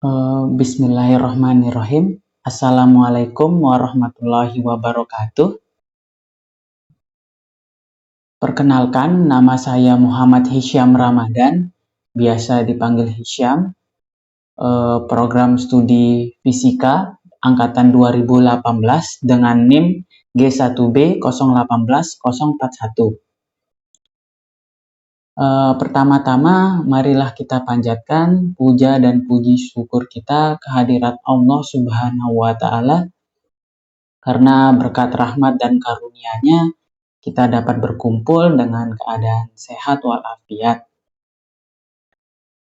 Bismillahirrahmanirrahim. Assalamualaikum warahmatullahi wabarakatuh. Perkenalkan, nama saya Muhammad Hisyam Ramadan, biasa dipanggil Hisyam. Program studi Fisika Angkatan 2018 dengan NIM G1B 018041. Pertama-tama, marilah kita panjatkan puja dan puji syukur kita kehadirat Allah Subhanahu wa Ta'ala, karena berkat rahmat dan karunia-Nya kita dapat berkumpul dengan keadaan sehat walafiat.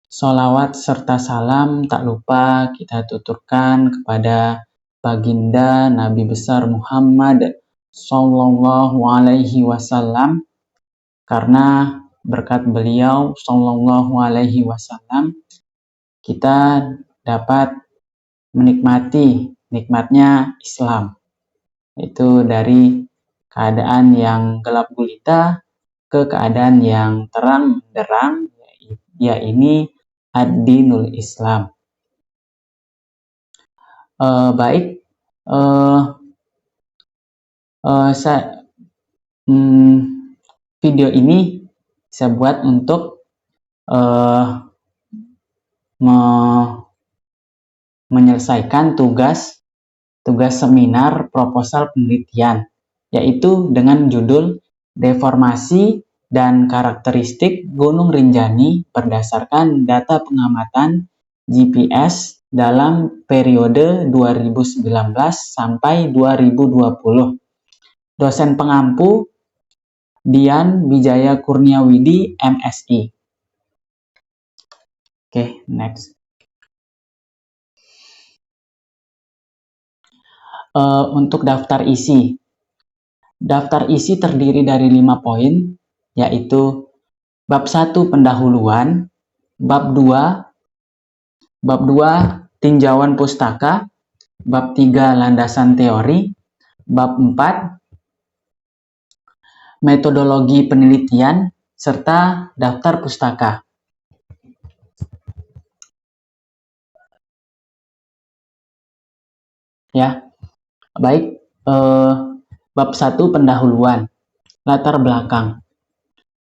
Sholawat serta salam tak lupa kita tuturkan kepada baginda Nabi besar Muhammad Sallallahu Alaihi Wasallam, karena berkat beliau Sallallahu Alaihi Wasallam kita dapat menikmati nikmatnya Islam, itu dari keadaan yang gelap gulita ke keadaan yang terang benderang, yaitu ad-dinul Islam. Video ini saya buat untuk menyelesaikan tugas seminar proposal penelitian, yaitu dengan judul Deformasi dan Karakteristik Gunung Rinjani berdasarkan data pengamatan GPS dalam periode 2019 sampai 2020. Dosen pengampu Dian Wijaya Kurniawidi, MSI. Oke, next. Untuk daftar isi. Daftar isi terdiri dari 5 poin, yaitu bab 1 pendahuluan, bab 2 tinjauan pustaka, bab 3 landasan teori, bab 4 metodologi penelitian, serta daftar pustaka. Ya, baik. Bab 1 pendahuluan, latar belakang.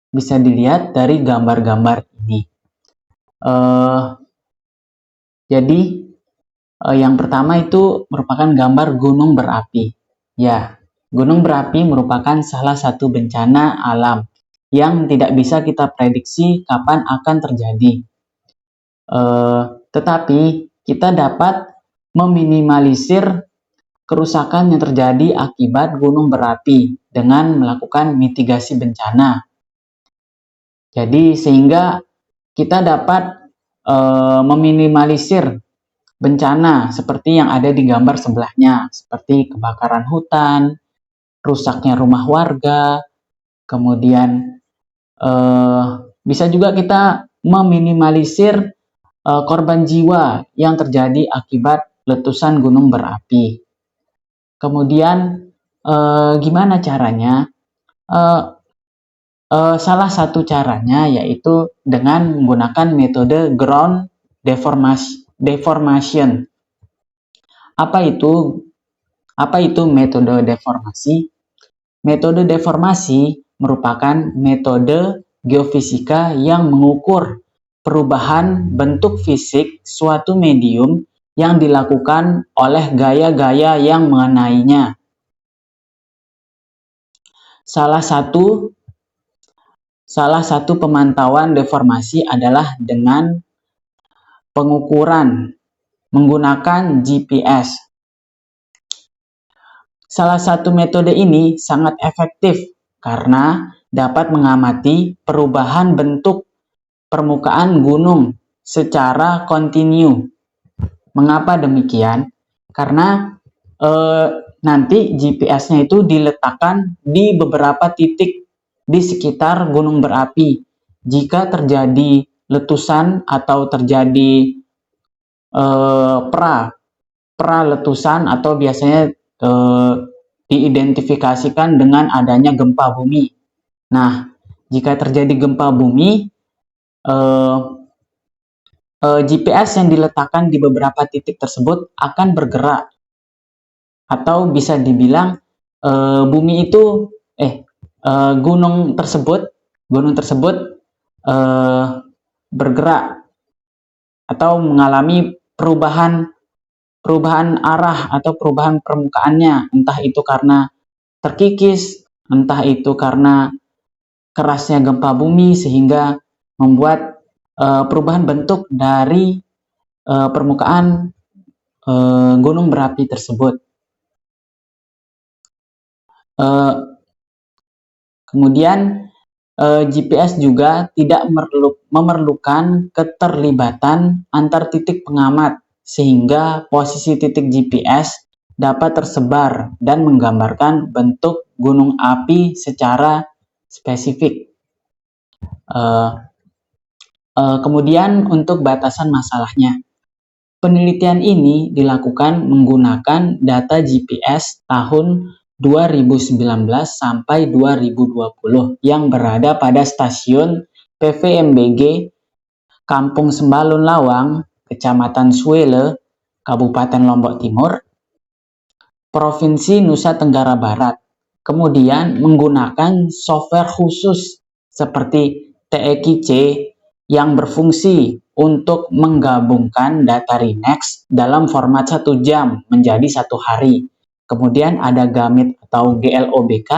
Bisa dilihat dari gambar-gambar ini. Jadi, yang pertama itu merupakan gambar gunung berapi. Ya, gunung berapi merupakan salah satu bencana alam yang tidak bisa kita prediksi kapan akan terjadi. Tetapi kita dapat meminimalisir kerusakan yang terjadi akibat gunung berapi dengan melakukan mitigasi bencana. Jadi sehingga kita dapat meminimalisir bencana seperti yang ada di gambar sebelahnya, seperti kebakaran hutan, rusaknya rumah warga, kemudian bisa juga kita meminimalisir korban jiwa yang terjadi akibat letusan gunung berapi. Kemudian gimana caranya? Salah satu caranya yaitu dengan menggunakan metode ground deformation. Apa itu metode deformasi? Metode deformasi merupakan metode geofisika yang mengukur perubahan bentuk fisik suatu medium yang dilakukan oleh gaya-gaya yang mengenainya. Salah satu pemantauan deformasi adalah dengan pengukuran menggunakan GPS. Salah satu metode ini sangat efektif karena dapat mengamati perubahan bentuk permukaan gunung secara kontinu. Mengapa demikian? Karena nanti GPS-nya itu diletakkan di beberapa titik di sekitar gunung berapi. Jika terjadi letusan atau terjadi pra letusan, atau biasanya diidentifikasikan dengan adanya gempa bumi. Nah, jika terjadi gempa bumi, GPS yang diletakkan di beberapa titik tersebut akan bergerak, atau bisa dibilang bumi itu gunung tersebut bergerak atau mengalami perubahan arah atau perubahan permukaannya, entah itu karena terkikis, entah itu karena kerasnya gempa bumi sehingga membuat perubahan bentuk dari permukaan gunung berapi tersebut. Kemudian GPS juga tidak memerlukan keterlibatan antar titik pengamat, sehingga posisi titik GPS dapat tersebar dan menggambarkan bentuk gunung api secara spesifik. Kemudian untuk batasan masalahnya, penelitian ini dilakukan menggunakan data GPS tahun 2019 sampai 2020 yang berada pada stasiun PVMBG Kampung Sembalun Lawang, Kecamatan Suele, Kabupaten Lombok Timur, Provinsi Nusa Tenggara Barat. Kemudian menggunakan software khusus seperti TEKC yang berfungsi untuk menggabungkan data RINEX dalam format 1 jam menjadi 1 hari. Kemudian ada GAMIT atau GLOBK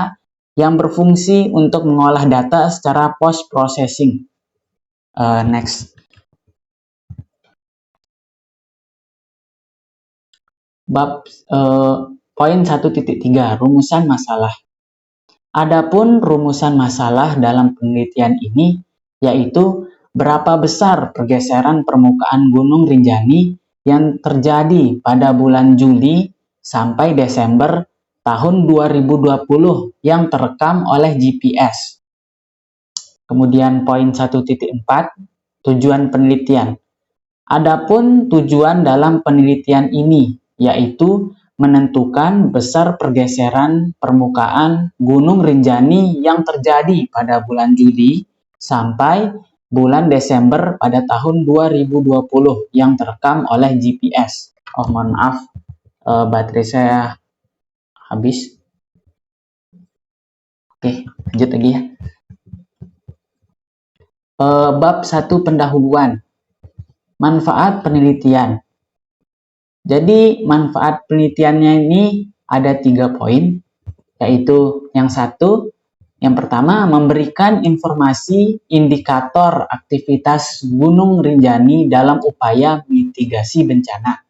yang berfungsi untuk mengolah data secara post-processing. Next. Bab poin 1.3, rumusan masalah. Adapun rumusan masalah dalam penelitian ini yaitu berapa besar pergeseran permukaan Gunung Rinjani yang terjadi pada bulan Juli sampai Desember tahun 2020 yang terekam oleh GPS. Kemudian poin 1.4, tujuan penelitian. Adapun tujuan dalam penelitian ini yaitu menentukan besar pergeseran permukaan Gunung Rinjani yang terjadi pada bulan Juli sampai bulan Desember pada tahun 2020 yang terekam oleh GPS. Oh, mohon maaf, baterai saya habis. Oke, lanjut lagi ya. Bab 1 pendahuluan. Manfaat penelitian. Jadi manfaat penelitiannya ini ada 3 poin, yaitu yang pertama memberikan informasi indikator aktivitas Gunung Rinjani dalam upaya mitigasi bencana.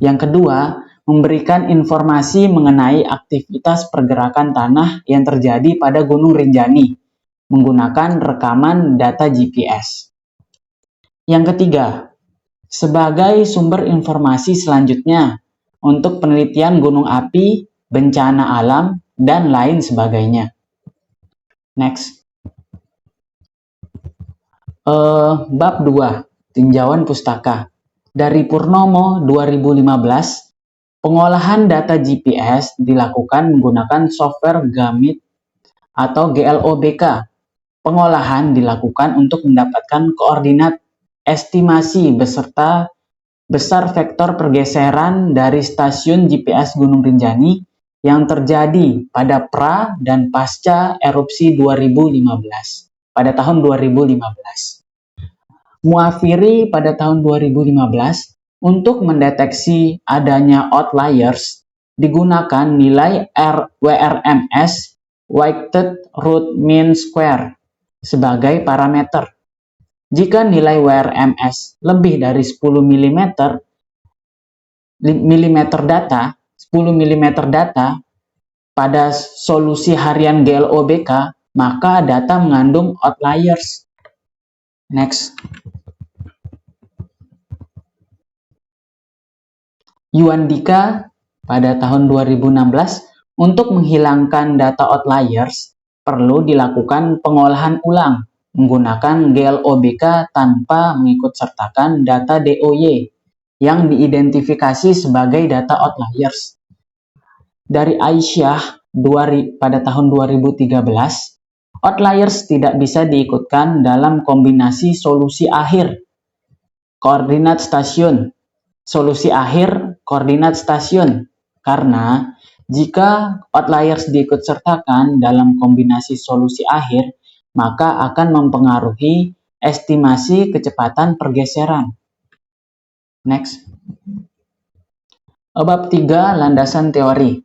Yang kedua, memberikan informasi mengenai aktivitas pergerakan tanah yang terjadi pada Gunung Rinjani menggunakan rekaman data GPS. Yang ketiga, sebagai sumber informasi selanjutnya untuk penelitian gunung api, bencana alam, dan lain sebagainya. Next. Bab 2, tinjauan pustaka. Dari Purnomo 2015, pengolahan data GPS dilakukan menggunakan software GAMIT atau GLOBK. Pengolahan dilakukan untuk mendapatkan koordinat estimasi beserta besar vektor pergeseran dari stasiun GPS Gunung Rinjani yang terjadi pada pra dan pasca erupsi 2015 pada tahun 2015. Muafiri pada tahun 2015 untuk mendeteksi adanya outliers digunakan nilai WRMS Weighted Root Mean Square sebagai parameter. Jika nilai WRMS lebih dari 10 mm data pada solusi harian GLOBK, maka data mengandung outliers. Next. Yuandika pada tahun 2016 untuk menghilangkan data outliers perlu dilakukan pengolahan ulang menggunakan GLOBK tanpa mengikutsertakan data DOY yang diidentifikasi sebagai data outliers. Dari Aisyah pada tahun 2013, outliers tidak bisa diikutkan dalam kombinasi solusi akhir. koordinat stasiun. Solusi akhir, koordinat stasiun. Karena jika outliers diikutsertakan dalam kombinasi solusi akhir, maka akan mempengaruhi estimasi kecepatan pergeseran. Next. Bab 3, landasan teori.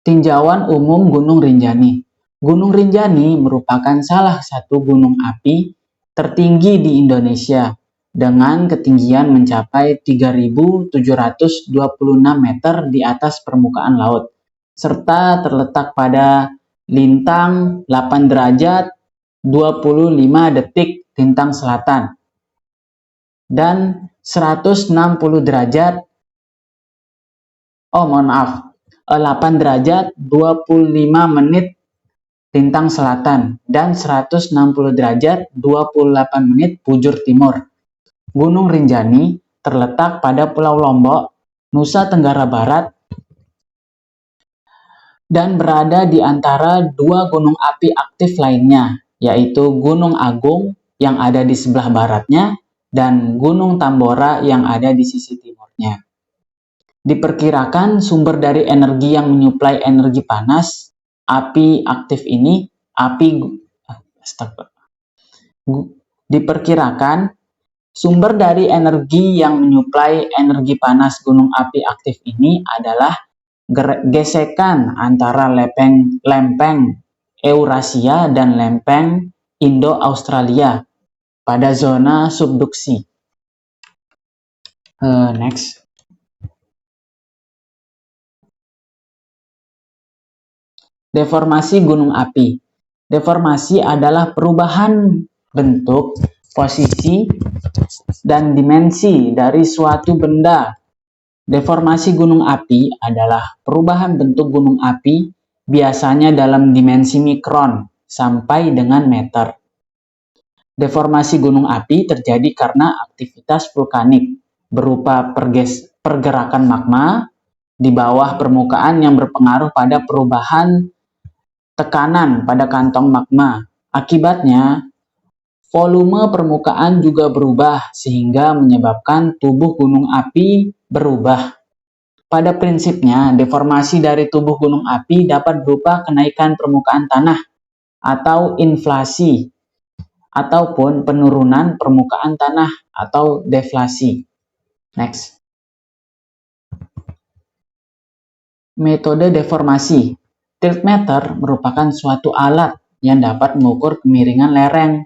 Tinjauan umum Gunung Rinjani. Gunung Rinjani merupakan salah satu gunung api tertinggi di Indonesia dengan ketinggian mencapai 3.726 meter di atas permukaan laut, serta terletak pada lintang 8 derajat 25 detik lintang selatan dan 160 derajat 8 derajat 25 menit lintang selatan dan 160 derajat 28 menit bujur timur. Gunung Rinjani terletak pada Pulau Lombok, Nusa Tenggara Barat, dan berada di antara dua gunung api aktif lainnya, yaitu Gunung Agung yang ada di sebelah baratnya dan Gunung Tambora yang ada di sisi timurnya. Diperkirakan sumber dari energi yang menyuplai energi panas api aktif ini, diperkirakan sumber dari energi yang menyuplai energi panas gunung api aktif ini adalah gesekan antara lempeng Eurasia dan lempeng Indo-Australia pada zona subduksi. Next. Deformasi gunung api. Deformasi adalah perubahan bentuk, posisi, dan dimensi dari suatu benda. Deformasi gunung api adalah perubahan bentuk gunung api biasanya dalam dimensi mikron sampai dengan meter. Deformasi gunung api terjadi karena aktivitas vulkanik berupa pergerakan magma di bawah permukaan yang berpengaruh pada perubahan tekanan pada kantong magma. Akibatnya, volume permukaan juga berubah sehingga menyebabkan tubuh gunung api berubah. Pada prinsipnya, deformasi dari tubuh gunung api dapat berupa kenaikan permukaan tanah atau inflasi, ataupun penurunan permukaan tanah atau deflasi. Next. Metode deformasi. Tiltmeter merupakan suatu alat yang dapat mengukur kemiringan lereng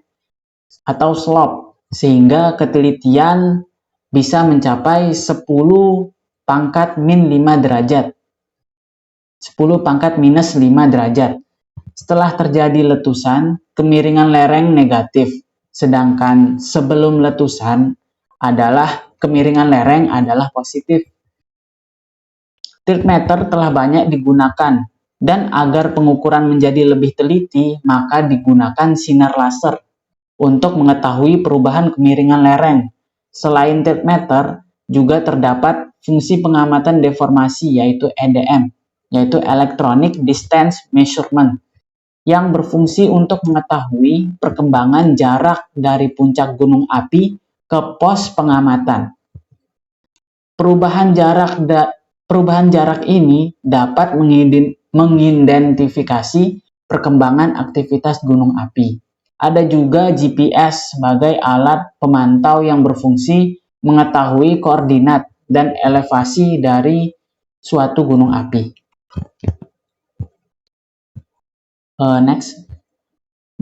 atau slope, sehingga ketelitian bisa mencapai 10 pangkat min 5 derajat. 10 pangkat minus 5 derajat. Setelah terjadi letusan, kemiringan lereng negatif, sedangkan sebelum letusan kemiringan lereng adalah positif. Tiltmeter telah banyak digunakan, dan agar pengukuran menjadi lebih teliti, maka digunakan sinar laser untuk mengetahui perubahan kemiringan lereng. Selain tiltmeter, juga terdapat fungsi pengamatan deformasi yaitu EDM, yaitu Electronic Distance Measurement, yang berfungsi untuk mengetahui perkembangan jarak dari puncak gunung api ke pos pengamatan. Perubahan jarak ini dapat mengidentifikasi perkembangan aktivitas gunung api. Ada juga GPS sebagai alat pemantau yang berfungsi mengetahui koordinat dan elevasi dari suatu gunung api. Next.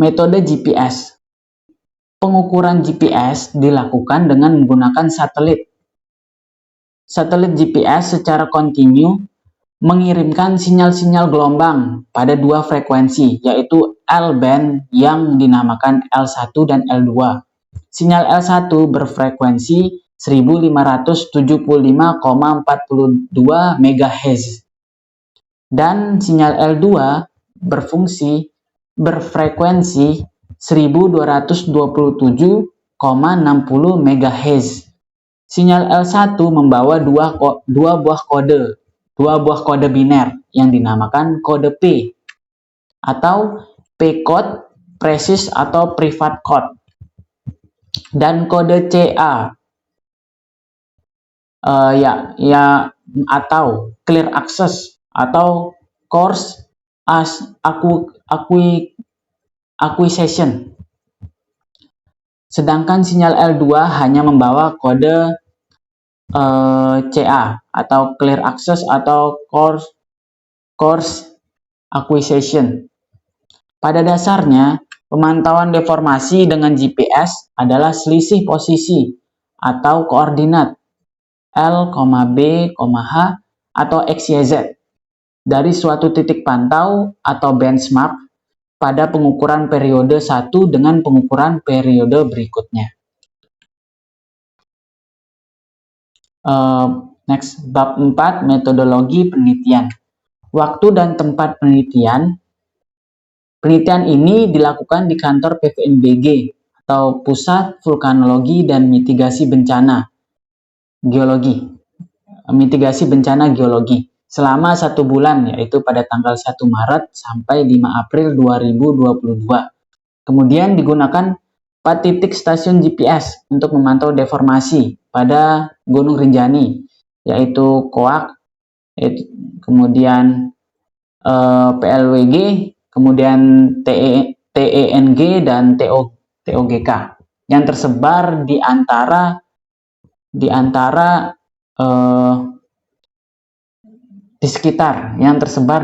Metode GPS. Pengukuran GPS dilakukan dengan menggunakan satelit. Satelit GPS secara kontinu mengirimkan sinyal-sinyal gelombang pada dua frekuensi, yaitu L-band yang dinamakan L1 dan L2. Sinyal L1 berfrekuensi 1575,42 MHz dan sinyal L2 berfrekuensi 1227,60 MHz. Sinyal L1 membawa dua buah kode biner yang dinamakan kode P atau P-code, precious atau private code. Dan kode CA atau clear access atau course as acquisition. Sedangkan sinyal L2 hanya membawa kode CA atau clear access atau course acquisition. Pada dasarnya, pemantauan deformasi dengan GPS adalah selisih posisi atau koordinat L, B, H atau XYZ dari suatu titik pantau atau benchmark pada pengukuran periode 1 dengan pengukuran periode berikutnya. Next, bab 4, metodologi penelitian. Waktu dan tempat penelitian. Penelitian ini dilakukan di kantor PVMBG atau Pusat Vulkanologi dan Mitigasi Bencana Geologi. Mitigasi Bencana Geologi selama 1 bulan, yaitu pada tanggal 1 Maret sampai 5 April 2022. Kemudian digunakan 4 titik stasiun GPS untuk memantau deformasi pada Gunung Rinjani, yaitu Koak, kemudian PLWG, kemudian TENG dan TOGK yang tersebar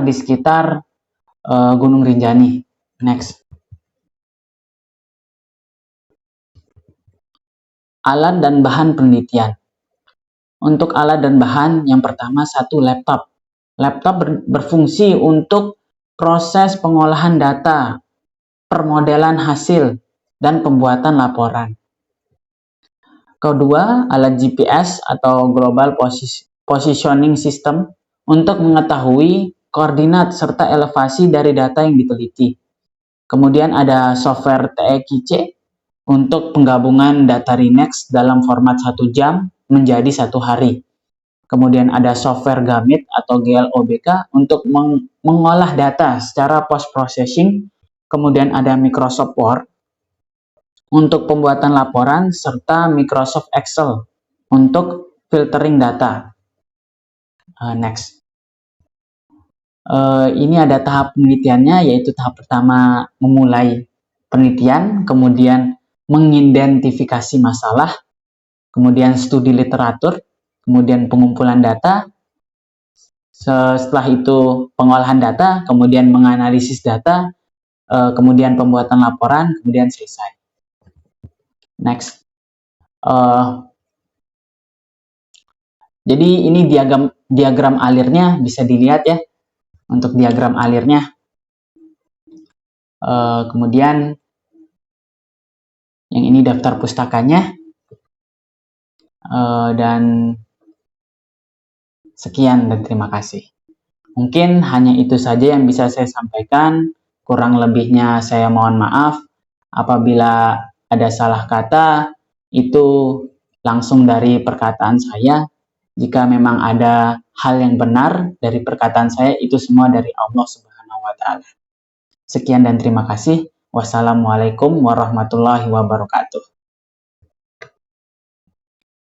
di sekitar Gunung Rinjani. Next. Alat dan bahan penelitian. Untuk alat dan bahan, yang pertama 1 laptop. Laptop berfungsi untuk proses pengolahan data, permodelan hasil, dan pembuatan laporan. Kedua, alat GPS atau Global Positioning System untuk mengetahui koordinat serta elevasi dari data yang diteliti. Kemudian ada software TEKC untuk penggabungan data RINEX dalam format 1 jam menjadi 1 hari. Kemudian ada software GAMIT atau GLOBK untuk mengolah data secara post-processing. Kemudian ada Microsoft Word untuk pembuatan laporan, serta Microsoft Excel untuk filtering data. Next. Ini ada tahap penelitiannya, yaitu tahap pertama memulai penelitian, kemudian mengidentifikasi masalah, kemudian studi literatur, kemudian pengumpulan data, setelah itu pengolahan data, kemudian menganalisis data, kemudian pembuatan laporan, kemudian selesai. Next. Jadi ini diagram alirnya, bisa dilihat ya untuk diagram alirnya. Kemudian yang ini daftar pustakanya. Dan sekian dan terima kasih. Mungkin hanya itu saja yang bisa saya sampaikan. Kurang lebihnya saya mohon maaf. Apabila ada salah kata, itu langsung dari perkataan saya. Jika memang ada hal yang benar dari perkataan saya, itu semua dari Allah Subhanahu wa Ta'ala. Sekian dan terima kasih. Wassalamualaikum warahmatullahi wabarakatuh.